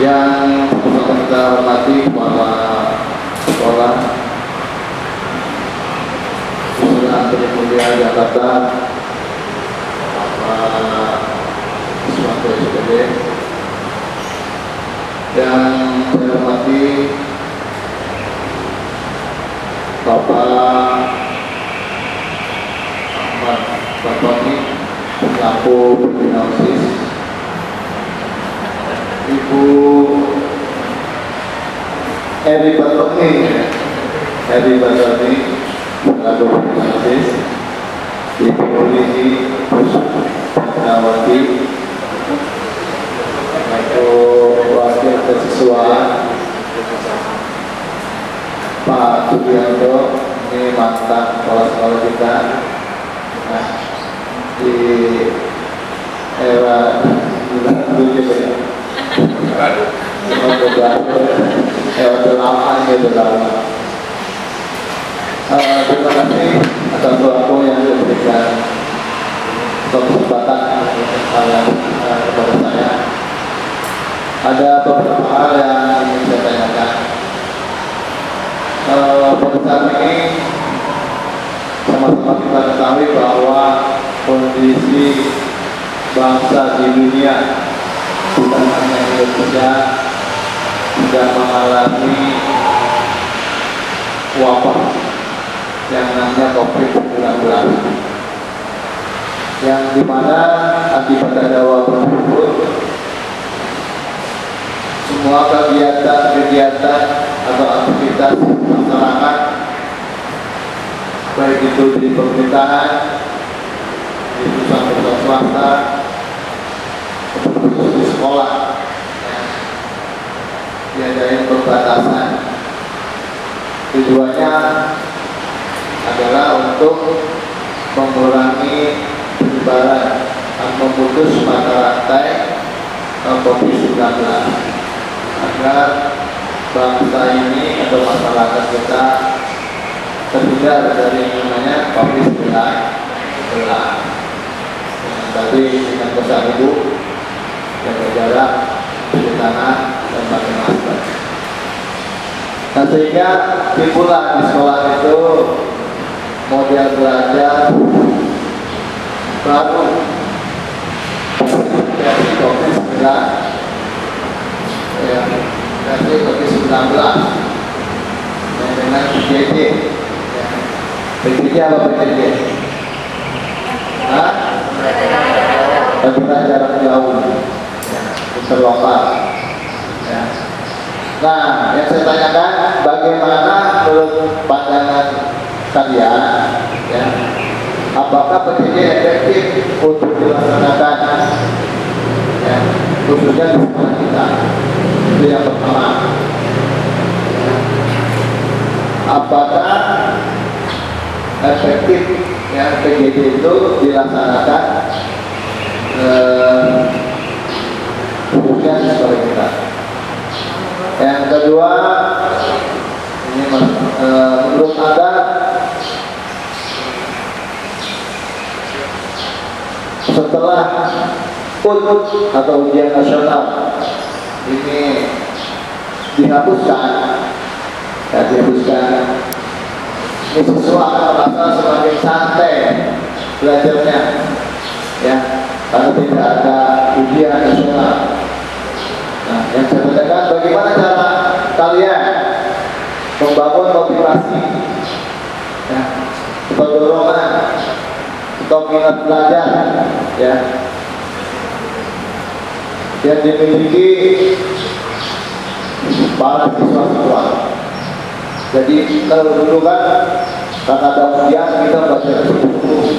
Yang perlu kita hormati kepala sekolah Sunan Mulia Jakarta, Bapak Iswanto SPD, yang saya hormati Bapak Ahmad Batoni selaku pembina OSIS, Ibu Eri Batoni selaku pembina OSIS, Ibu Lini Pusnawati selaku wakil siswa, Pak Sugianto, ini mantan kepala sekolah kita. Nah, di era dulu ya, era lama gitu lama. Terima kasih atas waktu yang diberikan untuk kesempatan kepada saya. Ada beberapa hal yang ingin saya tanyakan. Pada saat ini sama-sama kita ketahui bahwa kondisi bangsa di dunia, bukan hanya Indonesia, sudah mengalami wabah yang namanya COVID-19, yang dimana akibat ada wabah tersebut, semua kegiatan atau aktivitas masyarakat, baik itu di pemerintahan, di perusahaan swasta, khusus di sekolah, diadain perbatasan. Tujuannya adalah untuk mengurangi penyebaran dan memutus mata rantai COVID-19 agar bangsa ini atau masyarakat kita terhindar dari yang namanya COVID-19. Tadi dengan pesan Ibu, jaga jarak, cuci tangan, dan pakai masker. Nah, sehingga timbullah di sekolah itu model belajar baru dari COVID-19, ya, dari COVID-19 dengan PJJ. PJJ apa PJJ? Bagaimana jarak jauh, ya, interlokal. Ya. Nah, yang saya tanyakan, bagaimana menurut pandangan kalian, ya, apakah PJJ efektif untuk dilaksanakan, ya, khususnya di sekolah kita? Itu yang pertama. Ya. Apakah efektif yang PJJ itu dilaksanakan khususnya di sekolah kita? Yang kedua, ini menurut Anda setelah UT atau ujian nasional ini dihapuskan, ini siswa akan merasa semakin santai belajarnya, ya, karena tidak ada ujian nasional. Nah, yang saya katakan, bagaimana cara kalian membangun motivasi, ya, atau dorongan, atau minat belajar, ya, yang dimiliki para siswa-siswa. Jadi kalau dulu kan karena ada ujian kita belajar sungguh-sungguh,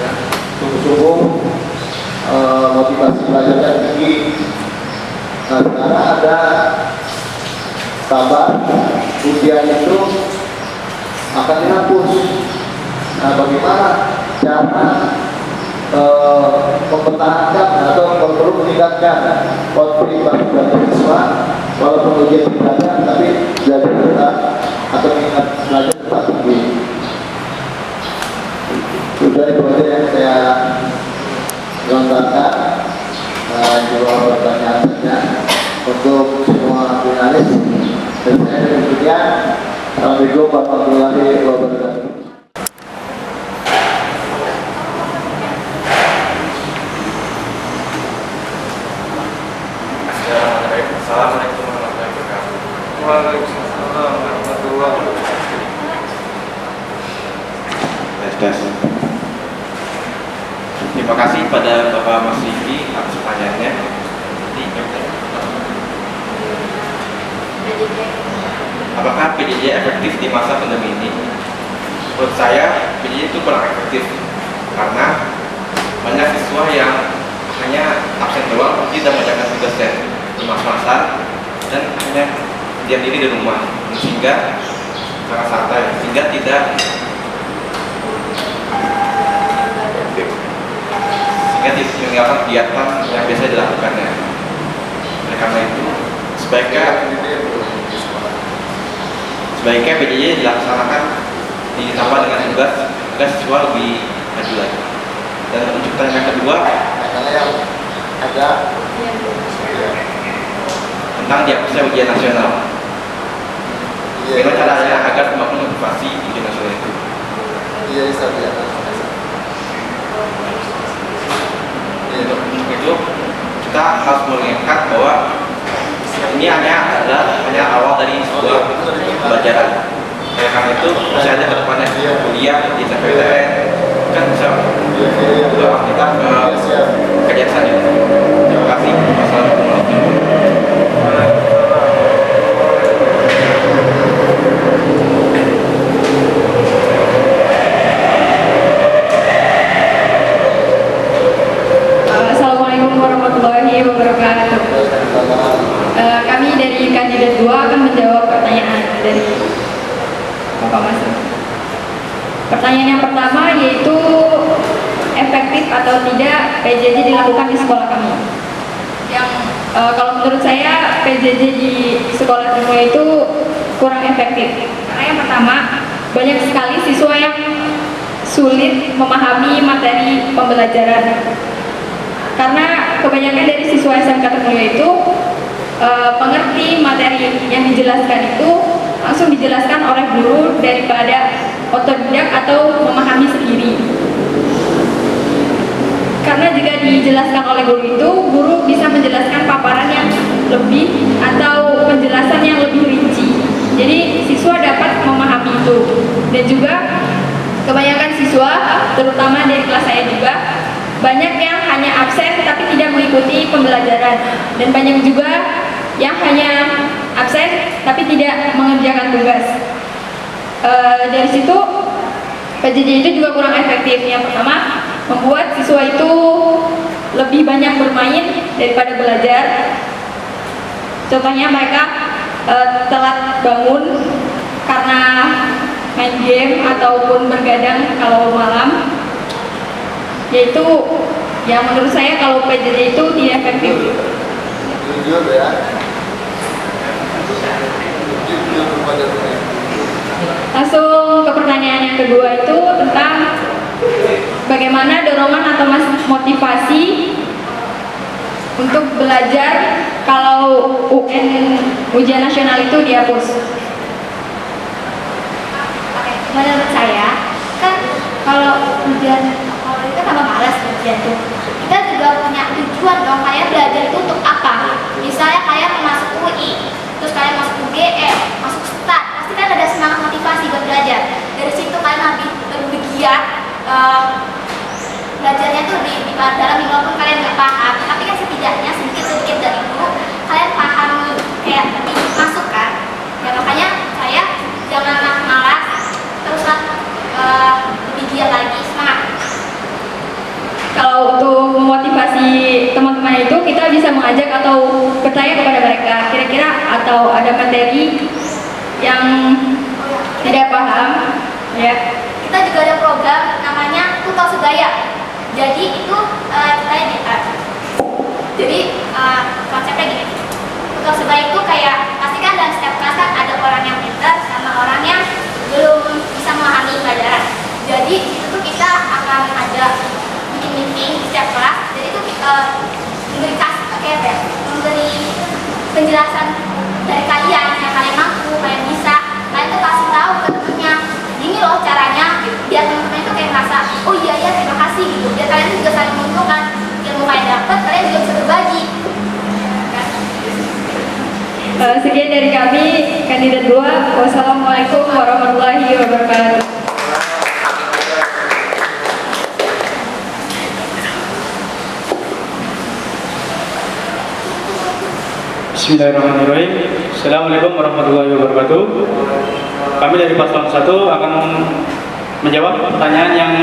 ya, sungguh-sungguh, motivasi belajarnya tinggi. Nah, sekarang ada kabar ujian itu akan dihapus. Nah, bagaimana cara mempertahankan atau perlu meningkatkan motivasi belajar siswa walaupun ujian tidak ada, tapi belajar tetap atau minat belajar tetap tinggi. Sudah itu aja yang saya lontarkan. Jawab pertanyaan saja untuk Assalamualaikum warahmatullahi wabarakatuh. Waalaikumsalam warahmatullahi wabarakatuh. Tes. Terima kasih pada Bapak Mas Riki atas pertanyaannya. Apakah PJJ efektif di masa pandemi ini? Menurut saya PJJ itu kurang efektif karena banyak siswa yang hanya absen doang, tidak mengerjakan tugasnya mas-masan dan hanya diam diri di rumah, sehingga sangat santai, sehingga tidak meninggalkan kegiatan yang biasa dilakukannya. Oleh karena itu, sebaiknya PJJ dilaksanakan ditambah dengan tugas agar siswa lebih maju lagi. Dan untuk pertanyaan yang kedua, ada tentang dihapusnya ujian nasional. Bagaimana caranya agar semakin motivasi ujian nasional itu? Iya, Untuk itu kita harus mengingat bahwa ini hanya awal dari sebuah pembelajaran. Oleh karena itu, masih ada kedepannya kuliah di TPTN kan bisa juga kita ke kerjaan selanjutnya. Terima kasih. Wassalamualaikum warahmatullahi wabarakatuh. Assalamualaikum warahmatullahi wabarakatuh. Kami dari kandidat 2 akan menjawab pertanyaan dari Bapak Mas. Pertanyaan yang pertama yaitu efektif atau tidak PJJ dilakukan di sekolah kami. Yang kalau menurut saya PJJ di sekolah kami itu kurang efektif. Karena yang pertama banyak sekali siswa yang sulit memahami materi pembelajaran. Karena kebanyakan dari siswa SMK Temulia itu mengerti materi yang dijelaskan itu langsung dijelaskan oleh guru daripada otodidak atau memahami sendiri. Karena jika dijelaskan oleh guru itu, guru bisa menjelaskan paparan yang lebih atau penjelasan yang lebih rinci. Jadi siswa dapat memahami itu. Dan juga kebanyakan siswa, terutama dari kelas saya juga, banyak yang hanya absen tapi tidak mengikuti pembelajaran. Dan banyak juga yang hanya absen tapi tidak mengerjakan tugas. Dari situ PJJ itu juga kurang efektif. Yang pertama, membuat siswa itu lebih banyak bermain daripada belajar. Contohnya mereka telat bangun karena main game ataupun bergadang kalau malam. Yaitu yang menurut saya kalau PJJ itu tidak efektif. jujur ya. Langsung ke pertanyaan yang kedua itu tentang bagaimana dorongan atau motivasi untuk belajar kalau ujian nasional itu dihapus. Menurut saya kan kalau ujian itu tambah malas ujian tuh. Kita juga punya tujuan dong, kayak belajar itu untuk apa? Misalnya kayak masuk UI, terus kalian masuk UGM, masuk STAT, pasti kan ada semangat motivasi buat belajar. Dari situ kalian lebih giat belajarnya tuh di dalam walaupun kalian nggak paham, tapi kan setidaknya sedikit dari guru kalian paham kayak lebih masuk kan. Ya makanya saya jangan malas, teruslah lebih giat lagi, semangat. Kalau untuk memotivasi teman-teman itu kita bisa mengajak atau bertanya kepada mereka kira-kira atau ada materi yang tidak paham ya. Kita juga ada program namanya Tutor Sebaya. Jadi itu konsepnya gini. Tutor Sebaya itu kayak pasti kan dalam setiap kelas kan ada orang yang pintar sama orang yang belum bisa memahami pelajaran. Jadi itu tuh kita akan ada meeting di setiap kelas. Jadi itu memberi penjelasan dari kalian yang kalian mampu, kalian bisa. Kalian tuh kasih tahu ke temennya, gini loh caranya, gitu. Biar temen-temen itu kayak merasa, oh iya terima kasih gitu. Biar kalian juga saling menguntungkan ilmu kalian dapat, kalian juga bisa berbagi. Kan? Sekian dari kami, kandidat 2. Wassalamualaikum warahmatullahi wabarakatuh. Bismillahirrahmanirrahim. Assalamualaikum warahmatullahi wabarakatuh. Kami dari paslon 1 akan menjawab pertanyaan yang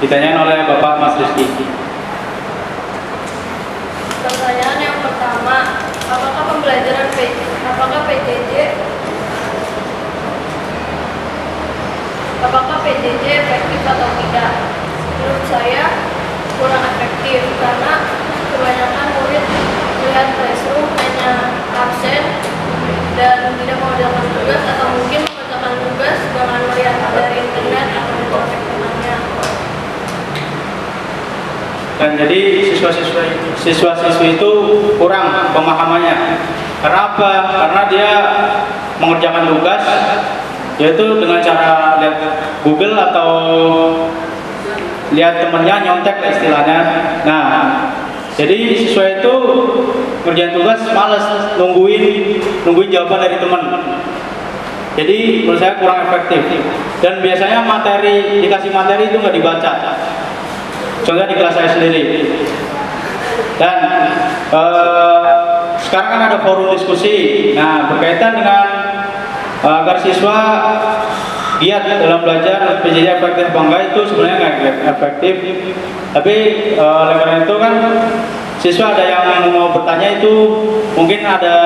ditanyakan oleh Bapak Mas Rizky. Pertanyaan yang pertama, apakah PJJ efektif atau tidak? Menurut saya kurang efektif karena kebanyakan murid melihat classroom hanya absen dan tidak mengerjakan tugas atau mungkin mengerjakan tugas dengan melihat dari internet atau mencontek temannya. Dan jadi siswa-siswi itu kurang pemahamannya. Karena apa? Karena dia mengerjakan tugas yaitu dengan cara lihat Google atau lihat temennya nyontek istilahnya. Nah, jadi siswa itu ngerjain tugas males nungguin jawaban dari teman. Jadi menurut saya kurang efektif. Dan biasanya dikasih materi itu nggak dibaca. Contohnya di kelas saya sendiri. Dan sekarang kan ada forum diskusi. Nah, berkaitan dengan agar siswa giat dalam belajar PJJ efektif apa enggak itu sebenarnya nggak efektif. Tapi oleh karena itu kan siswa ada yang mau bertanya itu mungkin ada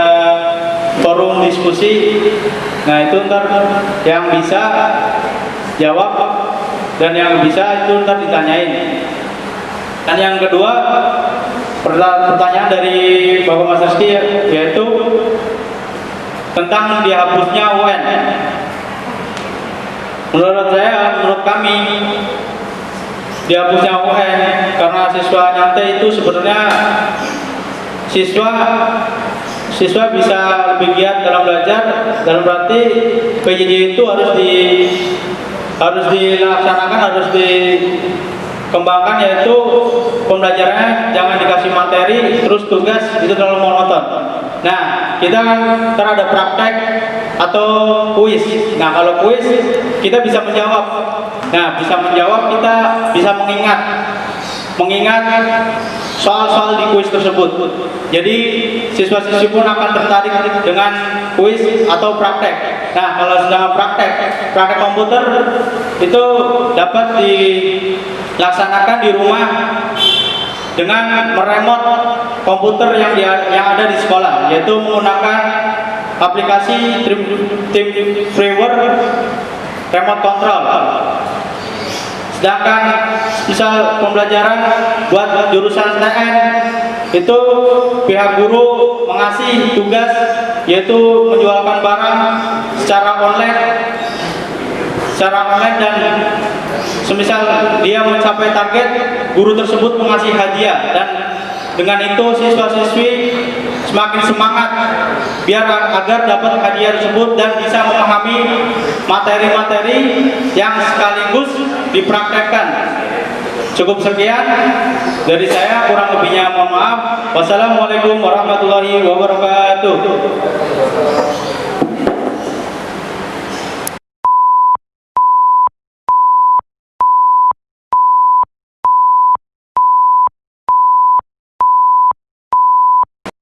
forum diskusi. Nah itu ntar yang bisa jawab dan yang bisa itu ntar ditanyain. Dan yang kedua pertanyaan dari Bapak Mas Rizky yaitu tentang dihapusnya UN. Menurut kami dihapusnya UN karena siswa nyantai itu sebenarnya siswa bisa lebih giat dalam belajar. Dalam berarti PJJ itu harus dilaksanakan, harus dikembangkan, yaitu pembelajarannya jangan dikasih materi terus tugas itu terlalu monoton. Nah, kita kan ada praktek atau kuis. Nah, kalau kuis kita bisa menjawab. Nah, bisa menjawab, kita bisa mengingat soal-soal di kuis tersebut. Jadi siswa-siswi pun akan tertarik dengan kuis atau praktek. Nah, kalau sedang praktek komputer itu dapat dilaksanakan di rumah dengan meremot komputer yang ada di sekolah, yaitu menggunakan aplikasi TeamViewer remote control. Sedangkan misal pembelajaran buat jurusan TN itu pihak guru mengasih tugas yaitu menjualkan barang secara online dan semisal dia mencapai target, guru tersebut mengasih hadiah, dan dengan itu siswa-siswi semakin semangat agar dapat hadiah tersebut dan bisa memahami materi-materi yang sekaligus dipraktekkan. Cukup sekian dari saya, kurang lebihnya mohon maaf. Wassalamualaikum warahmatullahi wabarakatuh.